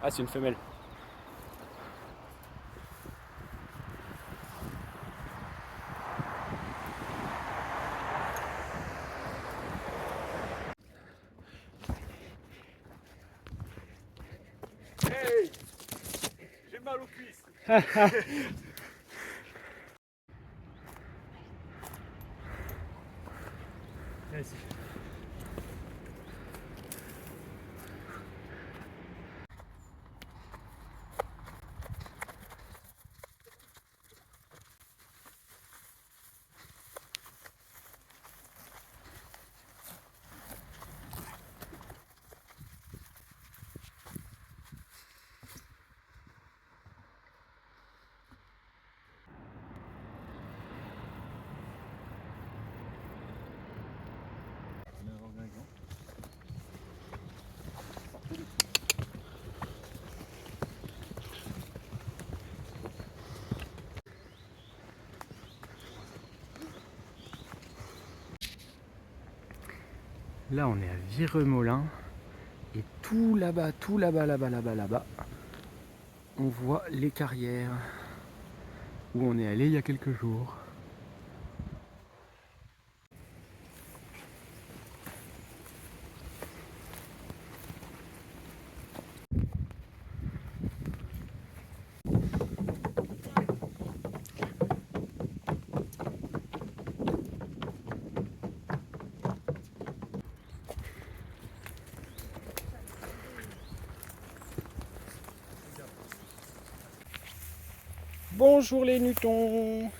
Ah, c'est une femelle. Hey, j'ai mal aux cuisses. Vas-y. Là, on est à Viremolin. Et tout là-bas, là-bas, on voit les carrières où on est allé il y a quelques jours. Bonjour les Nutons.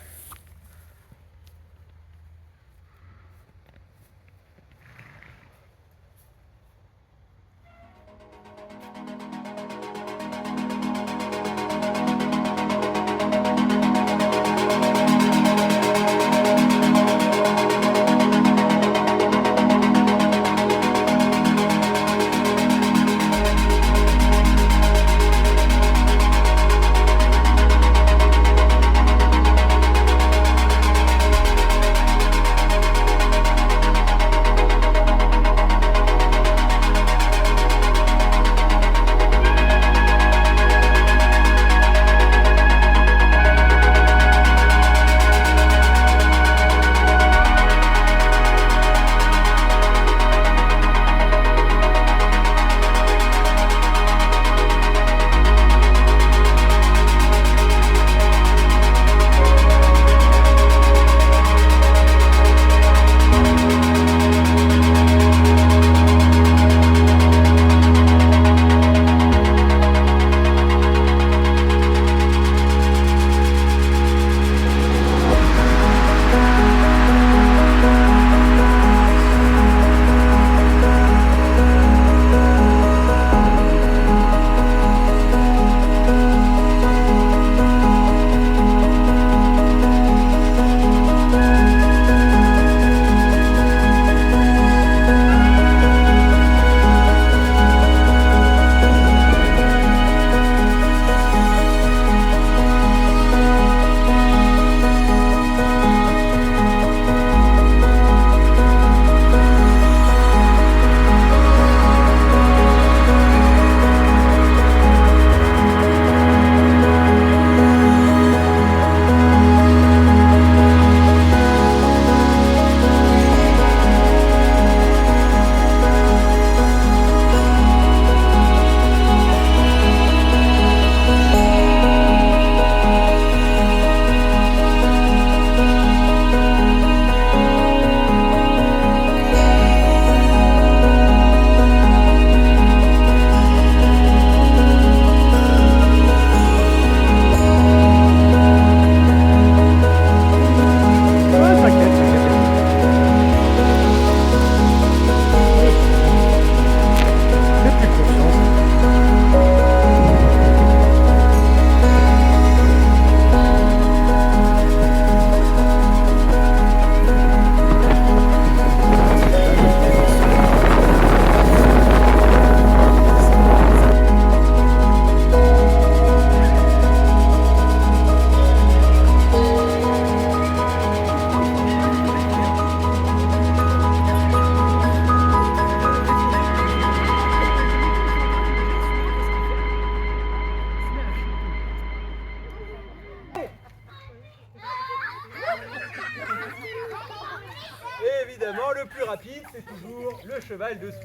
cheval dessus.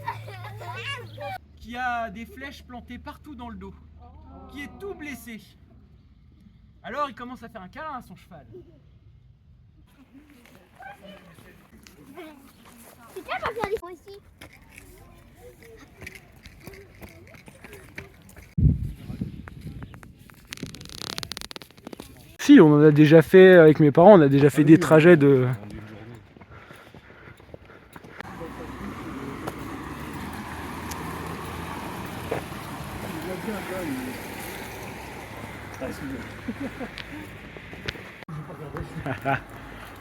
Qui a des flèches plantées partout dans le dos. Qui est tout blessé. Alors il commence à faire un câlin à son cheval. C'est bien de faire des fois ici. Si, on en a déjà fait avec mes parents, on a déjà fait des trajets de...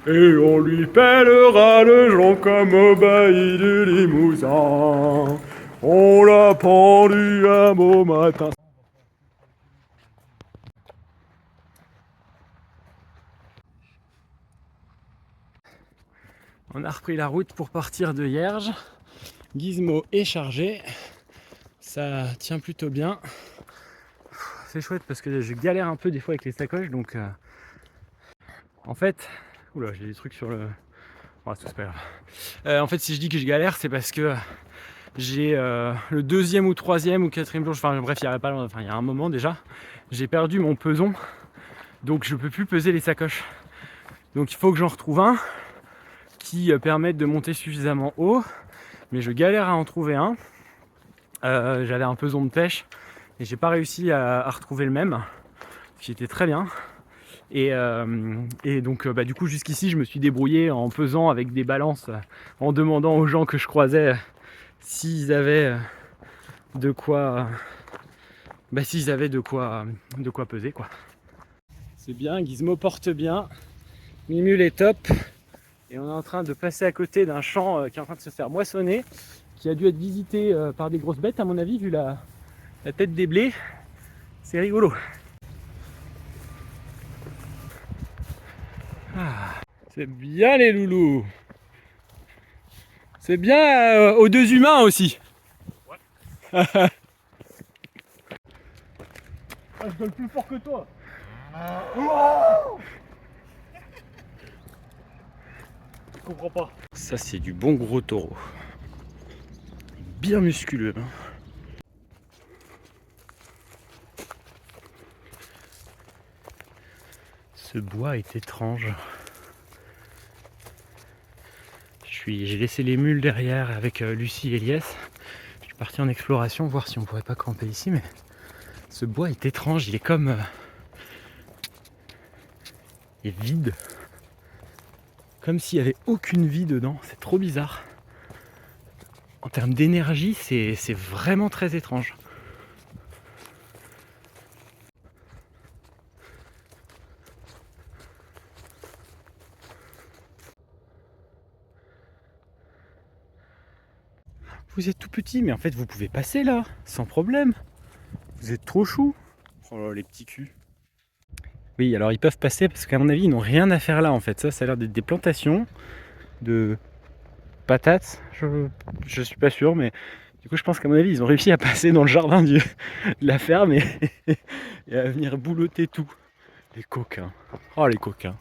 Et on lui pèlera le jonc comme au bailli du Limousin. On l'a pendu un beau matin. On a repris la route pour partir de Hierges. Gizmo est chargé. Ça tient plutôt bien. C'est chouette parce que je galère un peu des fois avec les sacoches, donc en fait, oula, j'ai des trucs sur le... Oh, c'est pas grave. En fait, si je dis que je galère, c'est parce que j'ai le deuxième ou troisième ou quatrième jour, enfin bref, il y a un moment déjà, j'ai perdu mon peson, donc je peux plus peser les sacoches. Donc il faut que j'en retrouve un qui permette de monter suffisamment haut, mais je galère à en trouver un. J'avais un peson de pêche et j'ai pas réussi à retrouver le même, qui était très bien. Et donc du coup jusqu'ici je me suis débrouillé en pesant avec des balances, en demandant aux gens que je croisais s'ils avaient de quoi peser quoi. C'est bien, Gizmo porte bien, Mimule est top, et on est en train de passer à côté d'un champ qui est en train de se faire moissonner, qui a dû être visité par des grosses bêtes à mon avis vu la tête des blés. C'est rigolo. Ah, c'est bien les loulous. C'est bien aux deux humains aussi. Ouais. Ah, je gueule plus fort que toi. Je comprends pas. Ça c'est du bon gros taureau. Bien musculeux. Hein. Ce bois est étrange. J'ai laissé les mules derrière avec Lucie et Elias. Je suis parti en exploration voir si on pourrait pas camper ici, mais ce bois est étrange, il est comme... il est vide. Comme s'il n'y avait aucune vie dedans, c'est trop bizarre. En termes d'énergie, c'est vraiment très étrange. Vous êtes tout petit, mais en fait vous pouvez passer là, sans problème. Vous êtes trop chou. Oh là, les petits culs. Oui, alors ils peuvent passer parce qu'à mon avis ils n'ont rien à faire là en fait. Ça a l'air d'être des plantations de patates. Je suis pas sûr, mais du coup je pense qu'à mon avis ils ont réussi à passer dans le jardin de la ferme et à venir boulotter tout. Les coquins. Oh les coquins.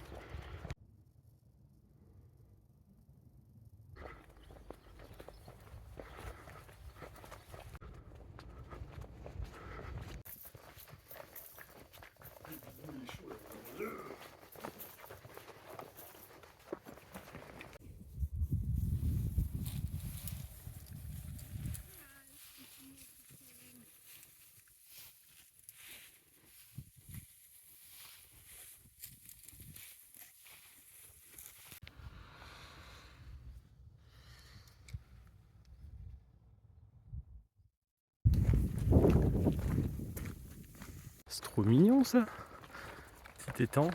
C'est trop mignon ça. Petit étang.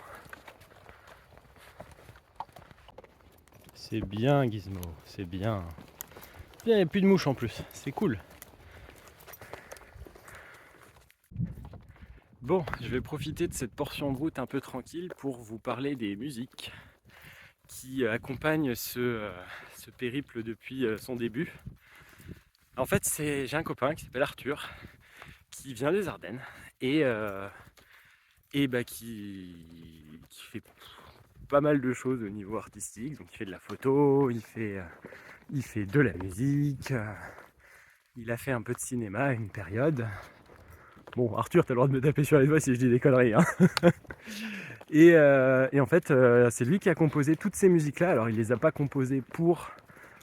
C'est bien Gizmo, c'est bien. Il n'y a plus de mouches en plus, c'est cool. Bon, je vais profiter de cette portion de route un peu tranquille pour vous parler des musiques qui accompagnent ce périple depuis son début. En fait, j'ai un copain qui s'appelle Arthur, qui vient des Ardennes et qui fait pas mal de choses au niveau artistique. Donc il fait de la photo, il fait de la musique, il a fait un peu de cinéma à une période. Bon, Arthur, t'as le droit de me taper sur les doigts si je dis des conneries, hein. Et en fait, c'est lui qui a composé toutes ces musiques-là. Alors, il les a pas composées pour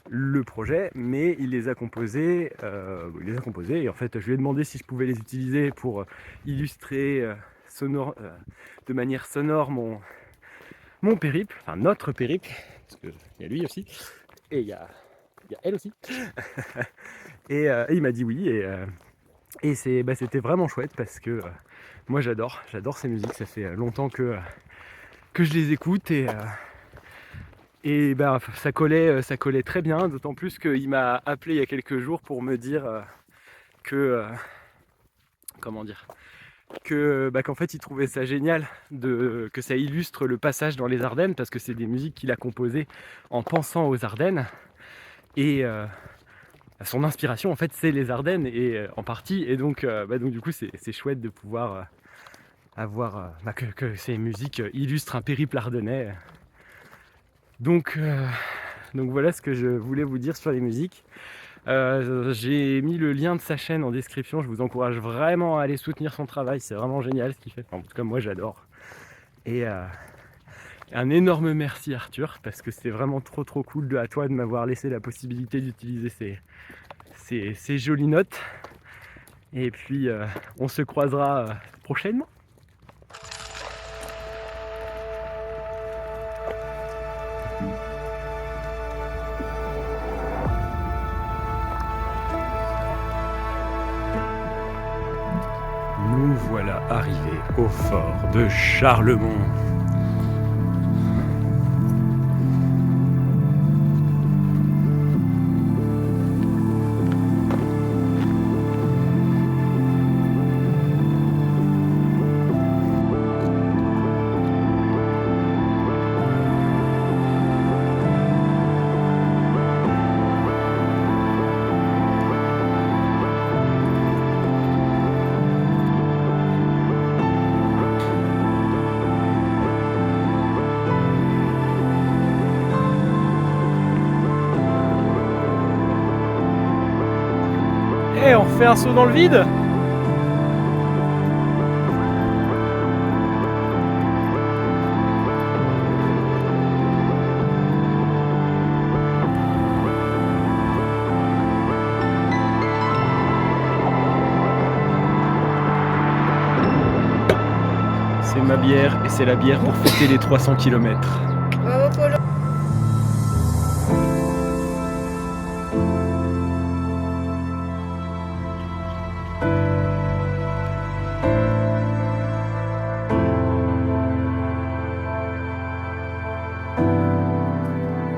le projet, mais il les a composées. Et en fait, je lui ai demandé si je pouvais les utiliser pour illustrer de manière sonore mon périple, enfin notre périple, parce qu'il y a lui aussi, et il y a elle aussi. Et il m'a dit oui, et c'était vraiment chouette parce que moi j'adore ces musiques, ça fait longtemps que je les écoute, et ça collait très bien, d'autant plus qu'il m'a appelé il y a quelques jours pour me dire qu'en fait il trouvait ça génial que ça illustre le passage dans les Ardennes, parce que c'est des musiques qu'il a composées en pensant aux Ardennes, et son inspiration en fait c'est les Ardennes, et en partie, et donc du coup c'est chouette de pouvoir avoir que ces musiques illustrent un périple ardennais. Donc voilà ce que je voulais vous dire sur les musiques. J'ai mis le lien de sa chaîne en description, je vous encourage vraiment à aller soutenir son travail, c'est vraiment génial ce qu'il fait, en tout cas moi j'adore. Et un énorme merci Arthur, parce que c'est vraiment trop cool à toi de m'avoir laissé la possibilité d'utiliser ces jolies notes. Et puis on se croisera prochainement. Nous voilà arrivés au fort de Charlemont. Et on refait un saut dans le vide. C'est ma bière, et c'est la bière pour fêter les 300 km. Bravo Polo.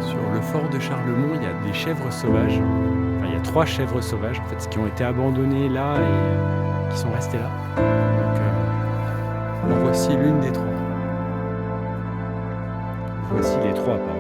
Sur le fort de Charlemont, il y a des chèvres sauvages. Enfin, il y a 3 chèvres sauvages en fait, qui ont été abandonnées là et qui sont restées là. Donc, en voici l'une des 3. Voici les 3, pardon.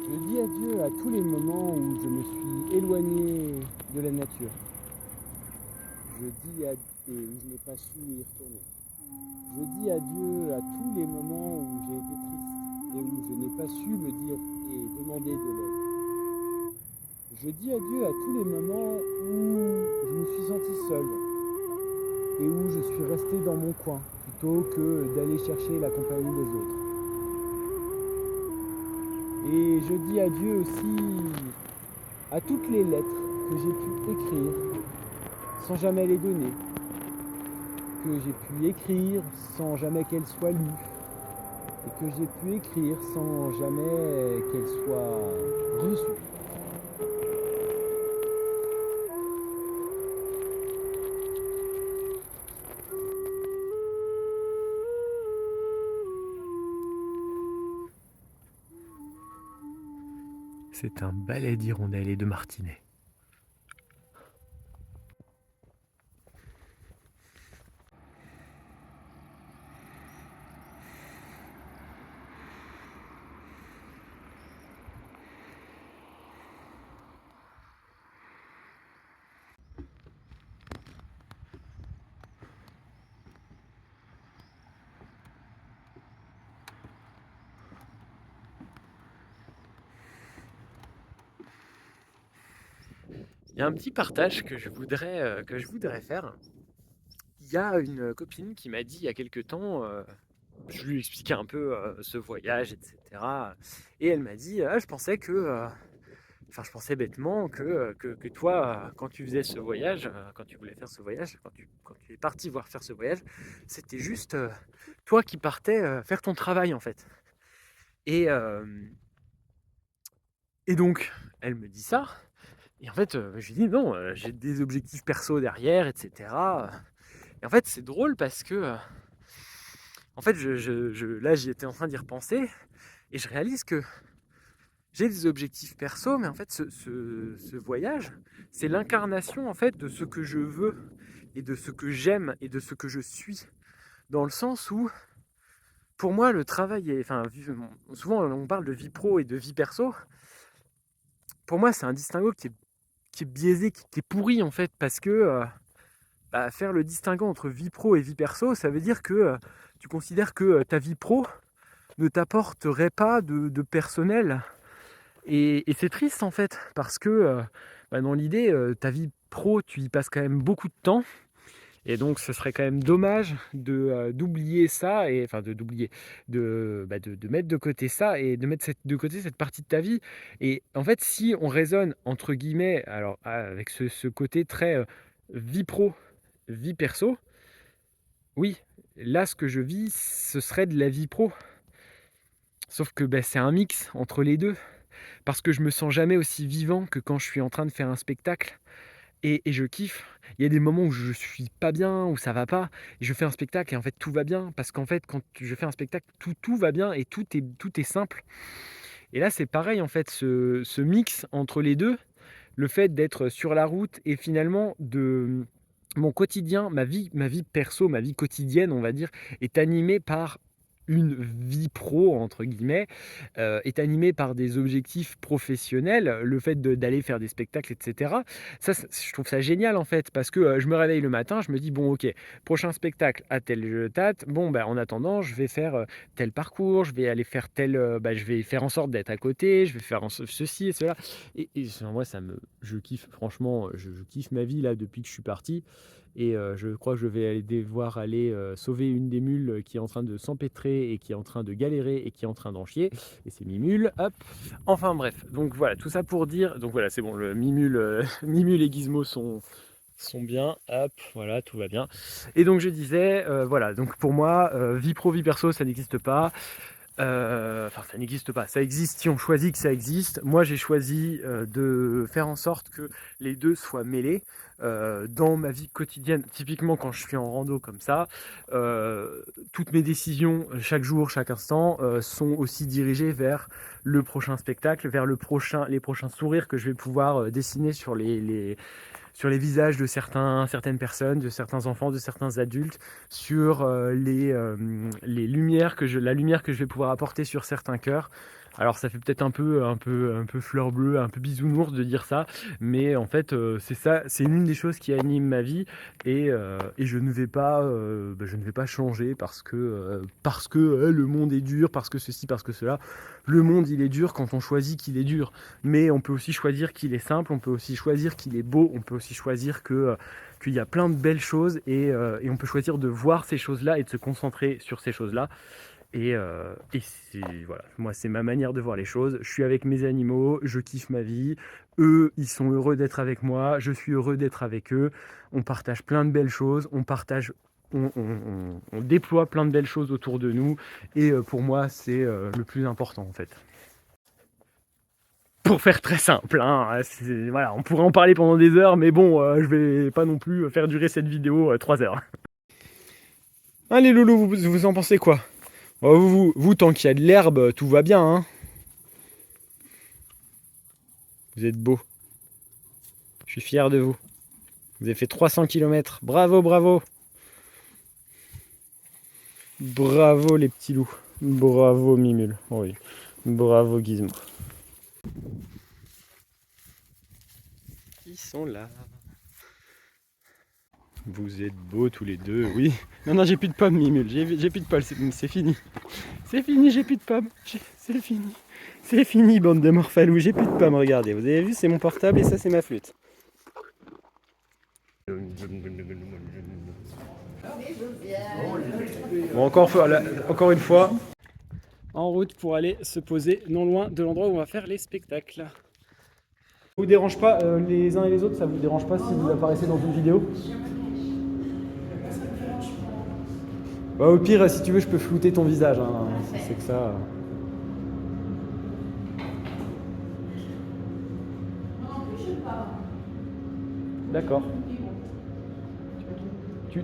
Je dis adieu à tous les moments où je me suis éloigné de la nature. Je dis adieu et où je n'ai pas su y retourner. Je dis adieu à tous les moments où j'ai été triste et où je n'ai pas su me dire et demander de l'aide. je dis adieu à tous les moments où je me suis senti seul et où je suis resté dans mon coin plutôt que d'aller chercher la compagnie des autres. Et je dis adieu aussi à toutes les lettres que j'ai pu écrire sans jamais les donner, que j'ai pu écrire sans jamais qu'elles soient lues, et que j'ai pu écrire sans jamais qu'elles soient reçues. C'est un ballet d'hirondelles et de martinets. Il y a un petit partage que je voudrais faire. Il y a une copine qui m'a dit il y a quelque temps, je lui expliquais un peu ce voyage, etc. Et elle m'a dit, je pensais je pensais bêtement que toi, quand tu faisais ce voyage, quand tu voulais faire ce voyage, quand tu es parti voir faire ce voyage, c'était juste toi qui partais faire ton travail en fait. Et, euh, et donc, elle me dit ça. Et en fait, je lui dis non, j'ai des objectifs perso derrière, etc. Et en fait, c'est drôle parce que, en fait, là, j'y étais en train d'y repenser et je réalise que j'ai des objectifs perso, mais en fait, ce voyage, c'est l'incarnation en fait de ce que je veux et de ce que j'aime et de ce que je suis. Dans le sens où, pour moi, le travail est, enfin, souvent on parle de vie pro et de vie perso. Pour moi, c'est un distinguo qui est biaisé, qui est pourri en fait, parce que faire le distinguo entre vie pro et vie perso, ça veut dire que tu considères que ta vie pro ne t'apporterait pas de personnel. Et c'est triste en fait, parce que dans l'idée, ta vie pro, tu y passes quand même beaucoup de temps. Et donc ce serait quand même dommage d'oublier ça, et enfin d'oublier, de mettre de côté ça et de mettre de côté cette partie de ta vie. Et en fait, si on raisonne entre guillemets, alors avec ce côté très vie pro, vie perso, oui, là ce que je vis, ce serait de la vie pro. Sauf que c'est un mix entre les deux, parce que je me sens jamais aussi vivant que quand je suis en train de faire un spectacle. Et je kiffe. Il y a des moments où je suis pas bien, où ça va pas, et je fais un spectacle et en fait tout va bien, parce qu'en fait quand je fais un spectacle, tout va bien et tout est simple. Et là c'est pareil en fait, ce mix entre les deux, le fait d'être sur la route et finalement de mon quotidien, ma vie perso, ma vie quotidienne on va dire, est animée par une vie pro entre guillemets, est animée par des objectifs professionnels, le fait d'aller faire des spectacles, etc. Ça, je trouve ça génial en fait, parce que je me réveille le matin, je me dis bon ok, prochain spectacle à telle date, bon en attendant je vais faire tel parcours, je vais aller faire je vais faire en sorte d'être à côté, je vais faire ceci et cela. Et moi je kiffe, franchement, je kiffe ma vie là depuis que je suis parti. Et je crois que je vais devoir aller sauver une des mules qui est en train de s'empêtrer et qui est en train de galérer et qui est en train d'en chier. Et c'est Mimule, hop. Enfin bref, donc voilà, tout ça pour dire. Donc voilà, c'est bon, le Mimule, Mimule et Gizmo sont bien, hop, voilà, tout va bien. Et donc je disais, voilà, donc pour moi, vie pro, vie perso, ça n'existe pas. Enfin, ça n'existe pas. Ça existe si on choisit que ça existe. Moi, j'ai choisi de faire en sorte que les deux soient mêlés dans ma vie quotidienne. Typiquement, quand je suis en rando comme ça, toutes mes décisions, chaque jour, chaque instant, sont aussi dirigées vers le prochain spectacle, vers les prochains sourires que je vais pouvoir dessiner sur sur les visages de certaines personnes, de certains enfants, de certains adultes, sur les lumières la lumière que je vais pouvoir apporter sur certains cœurs. Alors ça fait peut-être un peu fleur bleue, un peu bisounours de dire ça, mais en fait c'est ça, c'est l'une des choses qui anime ma vie et je ne vais pas, je ne vais pas changer parce que le monde est dur, parce que ceci, parce que cela. Le monde il est dur quand on choisit qu'il est dur, mais on peut aussi choisir qu'il est simple, on peut aussi choisir qu'il est beau, on peut aussi choisir qu'il y a plein de belles choses et on peut choisir de voir ces choses-là et de se concentrer sur ces choses-là. Et voilà, moi c'est ma manière de voir les choses. Je suis avec mes animaux, je kiffe ma vie. Eux, ils sont heureux d'être avec moi, je suis heureux d'être avec eux. On partage plein de belles choses, on déploie plein de belles choses autour de nous. Et pour moi, c'est le plus important en fait. Pour faire très simple, hein, voilà, on pourrait en parler pendant des heures, mais bon, je vais pas non plus faire durer cette vidéo 3 heures. Allez loulou, vous en pensez quoi? Vous, tant qu'il y a de l'herbe, tout va bien, hein. Vous êtes beaux. Je suis fier de vous. Vous avez fait 300 km. Bravo, bravo. Bravo les petits loups. Bravo Mimule. Oui. Bravo Gizmo. Ils sont là. Vous êtes beaux tous les deux, oui. Non, j'ai plus de pommes, Mimule. J'ai plus de pommes, c'est fini. C'est fini, j'ai plus de pommes. C'est fini. C'est fini, bande de morphalous. J'ai plus de pommes, regardez. Vous avez vu, c'est mon portable et ça, c'est ma flûte. Bon, encore une fois, en route pour aller se poser non loin de l'endroit où on va faire les spectacles. Ça vous dérange pas, les uns et les autres, ça vous dérange pas si vous apparaissez dans une vidéo? Bah, au pire, si tu veux, je peux flouter ton visage, hein. C'est que ça. D'accord.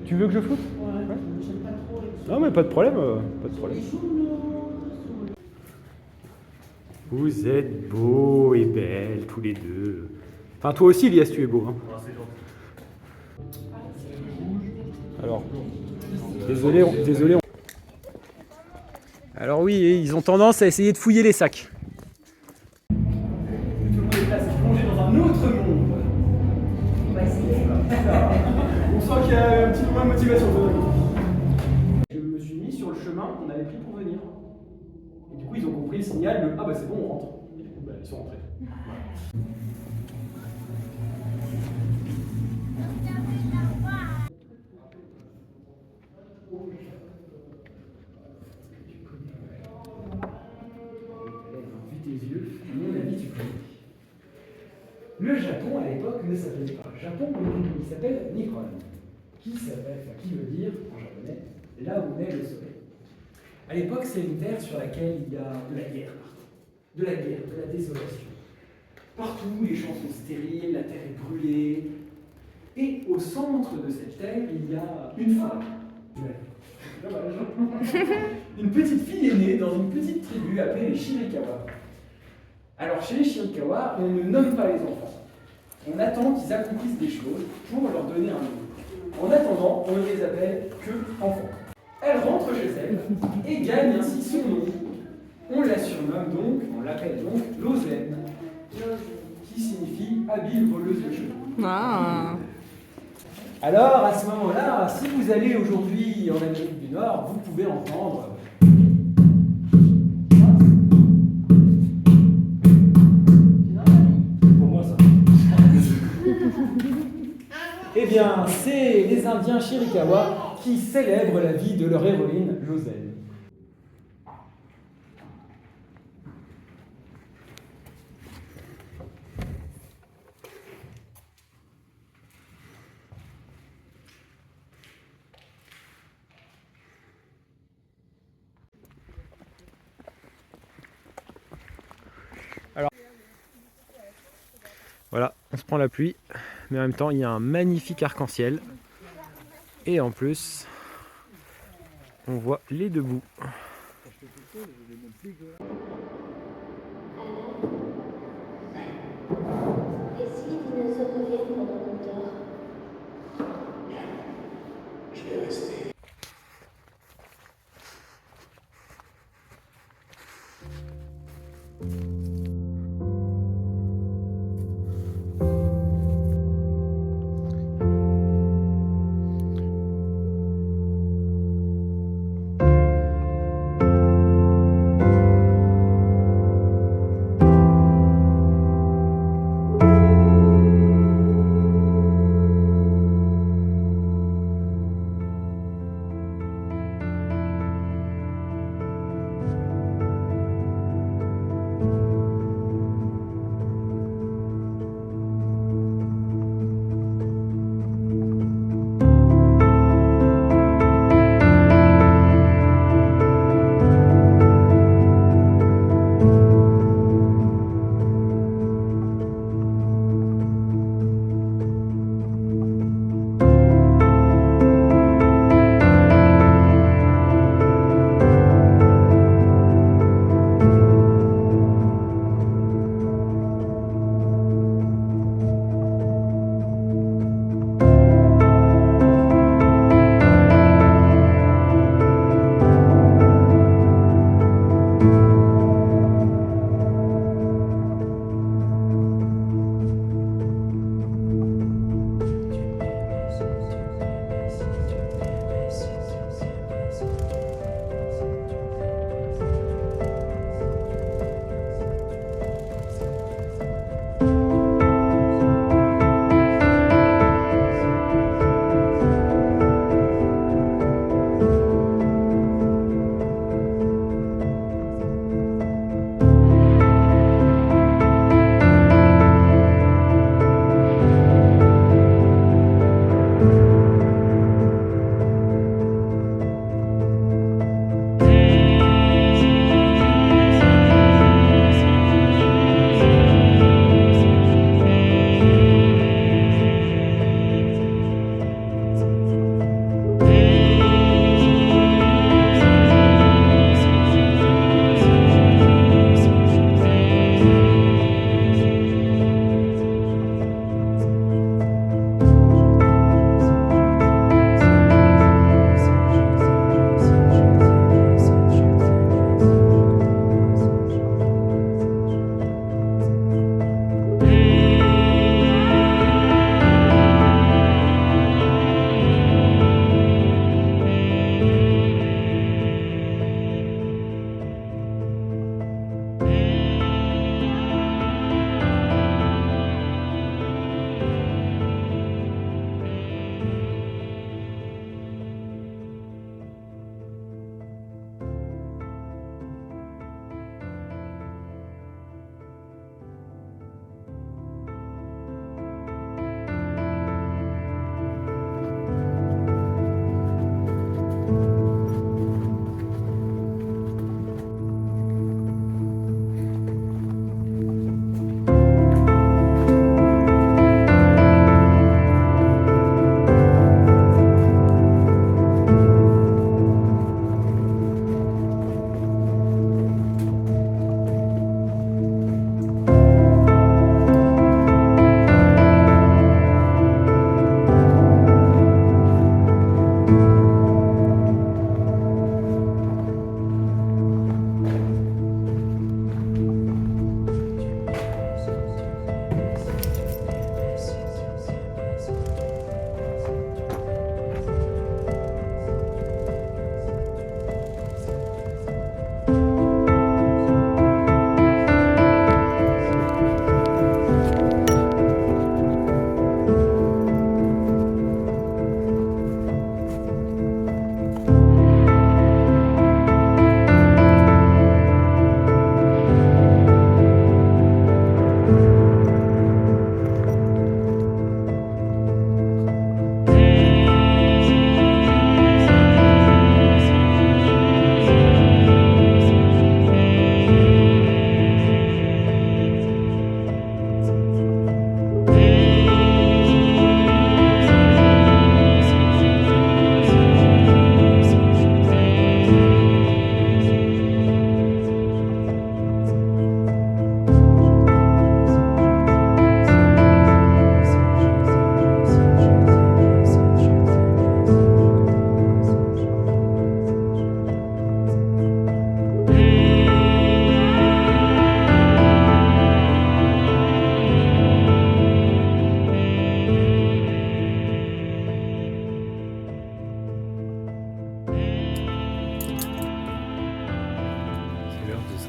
Tu veux que je floute? Ouais. Non, mais pas de problème, pas de problème. Vous êtes beaux et belles tous les deux. Enfin, toi aussi, Elias, tu es beau. Hein. Alors, désolé. Alors oui, ils ont tendance à essayer de fouiller les sacs. Tout le monde est là, c'est plongé dans un autre monde. On sent qu'il y a un petit peu moins de motivation. Je me suis mis sur le chemin qu'on avait pris pour venir. Et du coup, ils ont compris le signal de ah bah c'est bon, on rentre. Et du coup, bah, ils sont rentrés. Le Japon, à l'époque, ne s'appelait pas Japon, mais il s'appelle Nippon, qui veut dire, en japonais, là où naît le soleil. À l'époque, c'est une terre sur laquelle il y a de la guerre partout. De la guerre, de la désolation. Partout, les champs sont stériles, la terre est brûlée. Et au centre de cette terre, il y a une femme. Une petite fille est née dans une petite tribu appelée les Shirikawa. Alors chez les Shirikawa, on ne nomme pas les enfants. On attend qu'ils accomplissent des choses pour leur donner un nom. En attendant, on ne les appelle que enfants. Elle rentre chez elle et gagne ainsi son nom. On la surnomme donc, on l'appelle donc Lozen, qui signifie habile voleuse de cheveux. Ah. Alors à ce moment-là, si vous allez aujourd'hui en Amérique du Nord, vous pouvez entendre. Eh bien, c'est les Indiens Chiricahua qui célèbrent la vie de leur héroïne, Lozen. Alors, voilà, on se prend la pluie, mais en même temps, il y a un magnifique arc-en-ciel. Et en plus, on voit les deux bouts. Et si les dinosaures reviennent pendant qu'on dort? Je vais rester.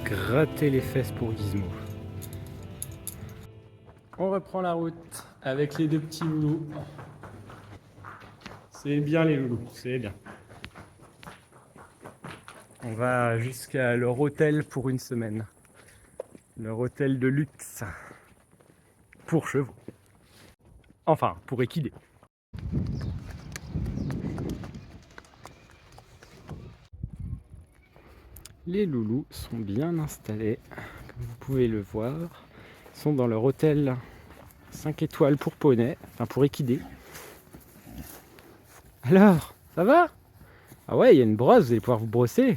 gratter les fesses pour Gizmo. On reprend la route avec les deux petits loulous. C'est bien les loulous, c'est bien. On va jusqu'à leur hôtel pour une semaine. Leur hôtel de luxe pour chevaux. Enfin, pour équidés. Les loulous sont bien installés, comme vous pouvez le voir. Ils sont dans leur hôtel 5 étoiles pour poney, enfin pour équidés. Alors, ça va? Ah ouais, il y a une brosse, vous allez pouvoir vous brosser.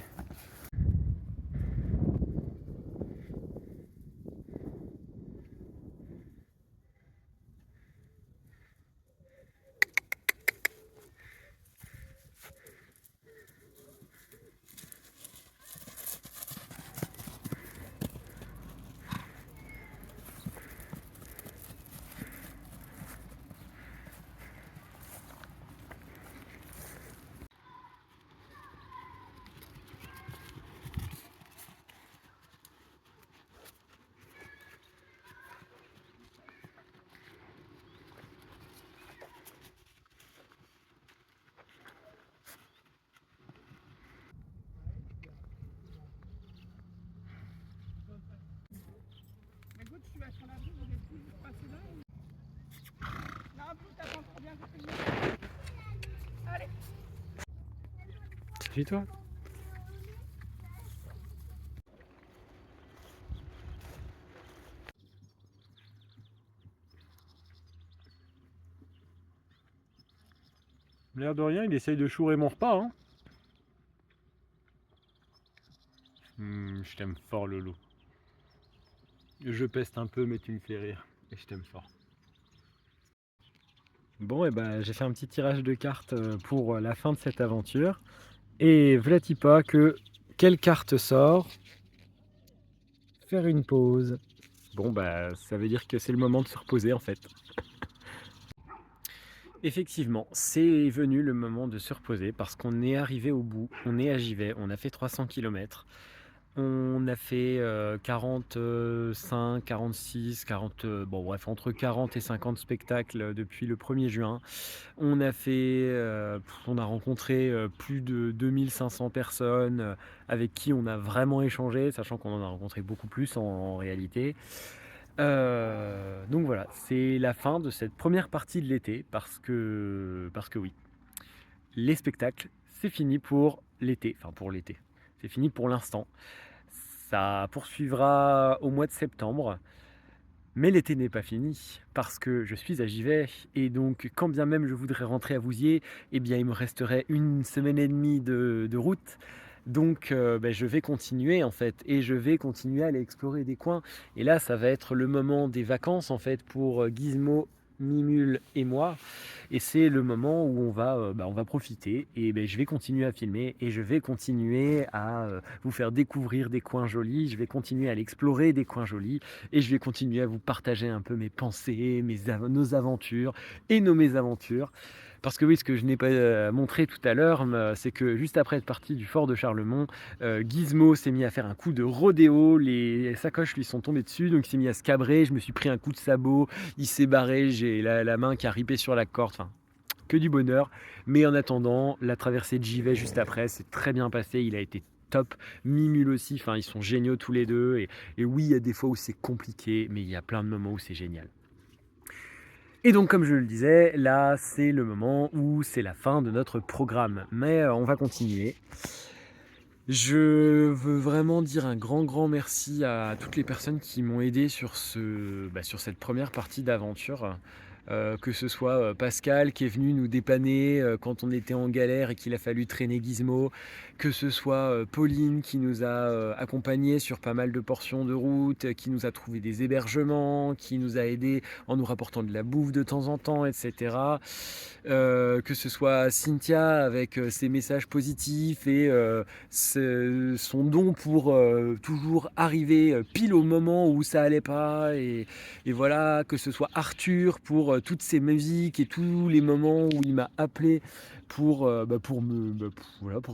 Tu vas sur la route, vous êtes toujours passé là ou... Non, vous t'attends trop bien, je fais une... Allez. C'est toi. L'air de rien, il essaye de chourer mon repas. Hein. Je t'aime fort, Lolo. Je peste un peu, mais tu me fais rire. Et je t'aime fort. Bon, et ben j'ai fait un petit tirage de cartes pour la fin de cette aventure. Et v'là-t-il pas que quelle carte sort? Faire une pause. Bon, bah ça veut dire que c'est le moment de se reposer en fait. Effectivement, c'est venu le moment de se reposer parce qu'on est arrivé au bout, on est à Givet, on a fait 300 km. On a fait 45, 46, 40, bon bref, entre 40 et 50 spectacles depuis le 1er juin. On a fait, on a rencontré plus de 2500 personnes avec qui on a vraiment échangé, sachant qu'on en a rencontré beaucoup plus en réalité. Donc voilà, c'est la fin de cette première partie de l'été parce que oui, les spectacles, c'est fini pour l'été, enfin pour l'été, c'est fini pour l'instant. Ça poursuivra au mois de septembre, mais l'été n'est pas fini parce que je suis à Givet et donc quand bien même je voudrais rentrer à Vouziers, eh bien il me resterait une semaine et demie de route. Donc je vais continuer en fait et je vais continuer à aller explorer des coins. Et là ça va être le moment des vacances en fait pour Gizmo, Mimule et moi. Et c'est le moment où on va profiter et je vais continuer à filmer et je vais continuer à vous faire découvrir des coins jolis, je vais continuer à aller explorer des coins jolis et je vais continuer à vous partager un peu mes pensées, nos aventures et nos mésaventures. Parce que oui, ce que je n'ai pas montré tout à l'heure, c'est que juste après être parti du fort de Charlemont, Gizmo s'est mis à faire un coup de rodéo, les sacoches lui sont tombées dessus, donc il s'est mis à se cabrer, je me suis pris un coup de sabot, il s'est barré, j'ai la main qui a ripé sur la corde, enfin que du bonheur. Mais en attendant, la traversée de Givet juste après, c'est très bien passé, il a été top. Mimule aussi, enfin ils sont géniaux tous les deux, et oui, il y a des fois où c'est compliqué, mais il y a plein de moments où c'est génial. Et donc comme je le disais, là c'est le moment où c'est la fin de notre programme. Mais on va continuer. Je veux vraiment dire un grand merci à toutes les personnes qui m'ont aidé sur cette première partie d'aventure. Que ce soit Pascal qui est venu nous dépanner quand on était en galère et qu'il a fallu traîner Gizmo, que ce soit Pauline qui nous a accompagnés sur pas mal de portions de route, qui nous a trouvé des hébergements, qui nous a aidés en nous rapportant de la bouffe de temps en temps, etc. Que ce soit Cynthia avec ses messages positifs et son don pour toujours arriver pile au moment où ça allait pas, et voilà, que ce soit Arthur pour toutes ses musiques et tous les moments où il m'a appelé pour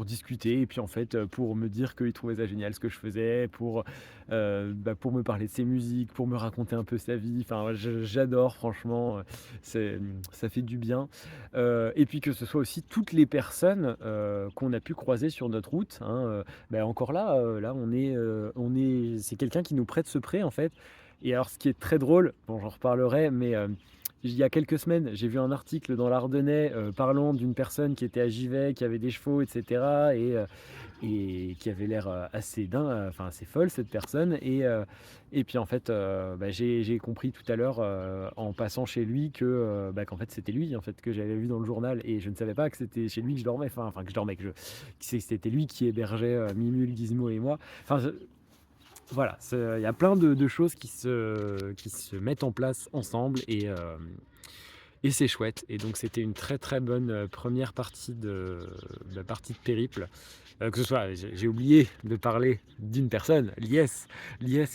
discuter et puis en fait pour me dire qu'il trouvait ça génial ce que je faisais, pour me parler de ses musiques, pour me raconter un peu sa vie. Enfin, j'adore franchement, ça fait du bien. Et puis que ce soit aussi toutes les personnes qu'on a pu croiser sur notre route, hein, encore là, c'est quelqu'un qui nous prête ce prêt en fait. Et alors ce qui est très drôle, bon j'en reparlerai, mais il y a quelques semaines, j'ai vu un article dans l'Ardennais parlant d'une personne qui était à Givet, qui avait des chevaux, etc. Et qui avait l'air assez dingue, enfin assez folle cette personne. Et puis en fait, j'ai compris tout à l'heure en passant chez lui qu'en fait c'était lui en fait que j'avais vu dans le journal et je ne savais pas que c'était chez lui que je dormais, enfin que je dormais, que c'était lui qui hébergeait Mimule, Gizmo et moi. Voilà, il y a plein de choses qui se mettent en place ensemble et c'est chouette. Et donc c'était une très très bonne première partie de périple. Que ce soit, j'ai oublié de parler d'une personne, Lies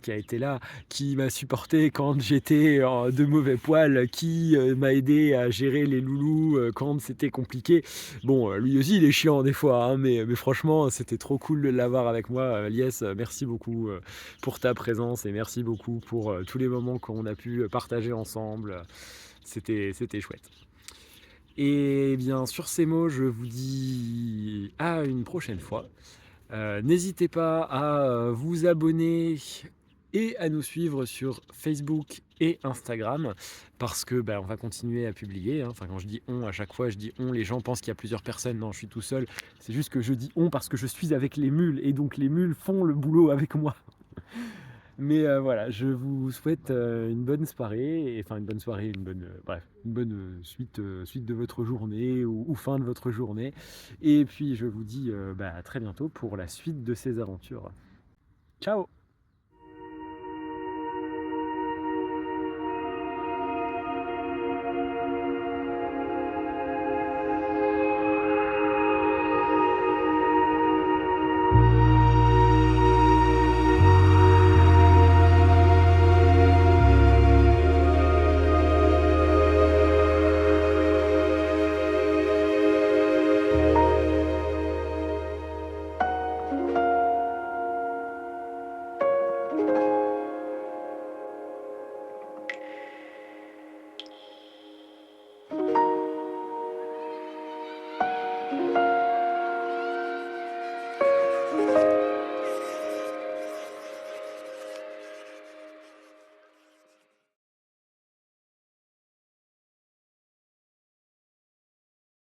qui a été là, qui m'a supporté quand j'étais de mauvais poil, qui m'a aidé à gérer les loulous quand c'était compliqué. Bon, lui aussi il est chiant des fois, hein, mais franchement c'était trop cool de l'avoir avec moi. Lies, merci beaucoup pour ta présence et merci beaucoup pour tous les moments qu'on a pu partager ensemble. C'était chouette. Et bien sur ces mots, je vous dis à une prochaine fois. N'hésitez pas à vous abonner et à nous suivre sur Facebook et Instagram parce que on va continuer à publier, hein. Enfin, quand je dis on, à chaque fois je dis on, les gens pensent qu'il y a plusieurs personnes. Non, je suis tout seul. C'est juste que je dis on parce que je suis avec les mules et donc les mules font le boulot avec moi. Mais voilà, je vous souhaite une bonne soirée, une bonne soirée, une bonne suite de votre journée ou fin de votre journée. Et puis je vous dis à très bientôt pour la suite de ces aventures. Ciao!